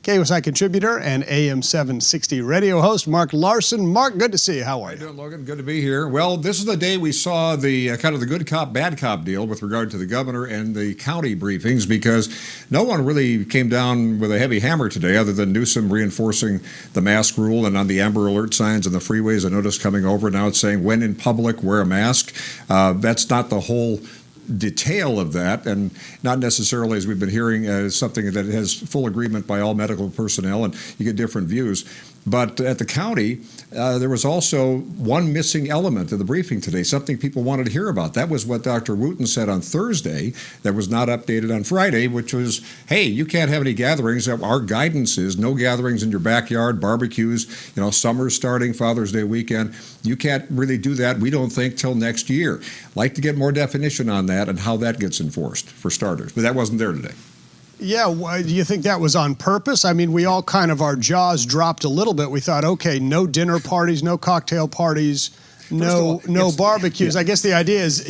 KUSI Contributor and AM 760 radio host Mark Larson. Mark, good to see you. How are you? How you doing, Logan? Good to be here. Well, this is the day we saw the kind of the good cop, bad cop deal with regard to the governor and the county briefings, because no one really came down with a heavy hammer today other than Newsom reinforcing the mask rule, and on the Amber Alert signs on the freeways, I noticed coming over now it's saying when in public, wear a mask. That's not the whole detail of that, and not necessarily, as we've been hearing, something that has full agreement by all medical personnel, and you get different views. But at the county, there was also one missing element of the briefing today, something people wanted to hear about. That was what Dr. Wooten said on Thursday that was not updated on Friday, which was, hey, you can't have any gatherings. Our guidance is no gatherings in your backyard, barbecues, summer's starting, Father's Day weekend. You can't really do that, we don't think, till next year. Like to get more definition on that and how that gets enforced, for starters. But that wasn't there today. Yeah, do you think that was on purpose? I mean, we all kind of, our jaws dropped a little bit. We thought, okay, no dinner parties, no cocktail parties, no barbecues. Yeah. I guess the idea is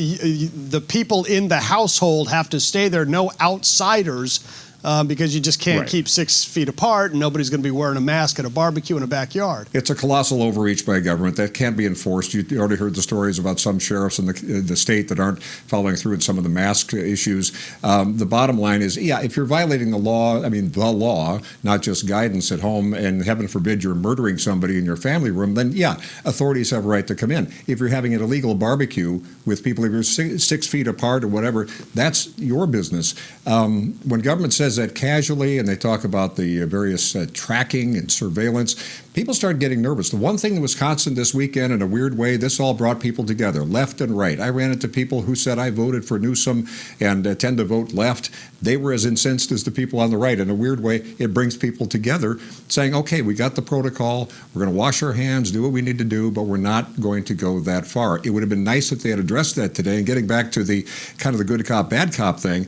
the people in the household have to stay there, no outsiders, because you just can't keep 6 feet apart, and nobody's going to be wearing a mask at a barbecue in a backyard. It's a colossal overreach by government that can't be enforced. You already heard the stories about some sheriffs in the state that aren't following through in some of the mask issues. The bottom line is, yeah, if you're violating the law, the law, not just guidance at home, and heaven forbid you're murdering somebody in your family room, then yeah, authorities have a right to come in. If you're having an illegal barbecue with people who are 6 feet apart or whatever, that's your business. When government says that casually, and they talk about the various tracking and surveillance, people start getting nervous. The one thing that was constant this weekend, in a weird way, this all brought people together, left and right. I ran into people who said, I voted for Newsom and tend to vote left. They were as incensed as the people on the right. In a weird way, it brings people together, saying, okay, we got the protocol, we're going to wash our hands, do what we need to do, but we're not going to go that far. It would have been nice if they had addressed that today. And getting back to the kind of the good cop, bad cop thing,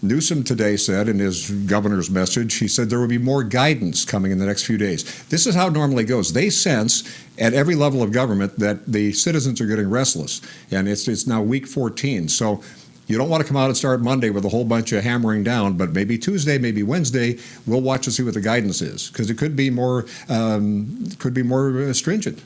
Newsom today said in his governor's message, he said there will be more guidance coming in the next few days. This is how it normally goes. They sense at every level of government that the citizens are getting restless, and it's now week 14. So you don't want to come out and start Monday with a whole bunch of hammering down, but maybe Tuesday, maybe Wednesday, we'll watch and see what the guidance is, because it could be more stringent.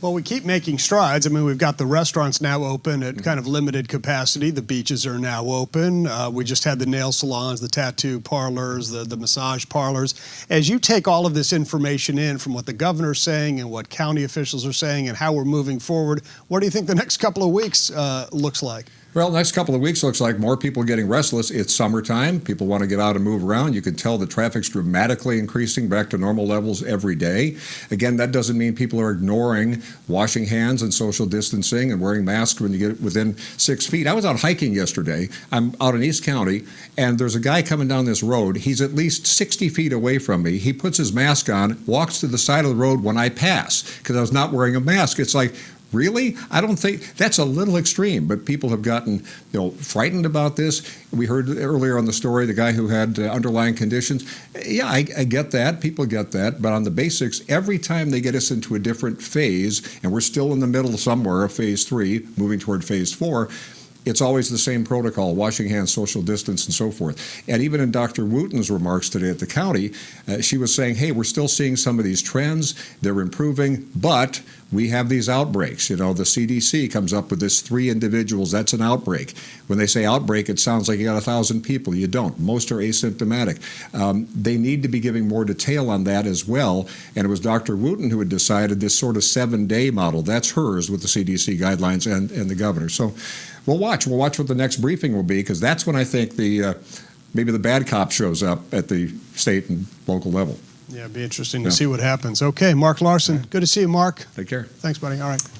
Well, we keep making strides. I mean, we've got the restaurants now open at kind of limited capacity. The beaches are now open. We just had the nail salons, the tattoo parlors, the massage parlors. As you take all of this information in from what the governor's saying and what county officials are saying and how we're moving forward, what do you think the next couple of weeks looks like? Well, the next couple of weeks looks like more people getting restless. It's summertime. People want to get out and move around. You can tell the traffic's dramatically increasing back to normal levels every day. Again, that doesn't mean people are ignoring washing hands and social distancing and wearing masks when you get within 6 feet. I was out hiking yesterday. I'm out in East County, and there's a guy coming down this road. He's at least 60 feet away from me. He puts his mask on, walks to the side of the road when I pass because I was not wearing a mask. It's like, really? I don't think that's a little extreme, but people have gotten frightened about this. We heard earlier on the story the guy who had underlying conditions. Yeah, I get that. People get that. But on the basics, every time they get us into a different phase, and we're still in the middle somewhere of phase 3, moving toward phase 4, it's always the same protocol, washing hands, social distance, and so forth. And even in Dr. Wooten's remarks today at the county, she was saying, hey, we're still seeing some of these trends. They're improving, but we have these outbreaks. The CDC comes up with this 3 individuals. That's an outbreak. When they say outbreak, it sounds like you got 1,000 people. You don't. Most are asymptomatic. They need to be giving more detail on that as well. And it was Dr. Wooten who had decided this sort of 7-day model. That's hers with the CDC guidelines and the governor. So we'll watch. We'll watch what the next briefing will be, because that's when I think maybe the bad cop shows up at the state and local level. Yeah, it'd be interesting to see what happens. Okay, Mark Larson, good to see you, Mark. Take care. Thanks, buddy. All right.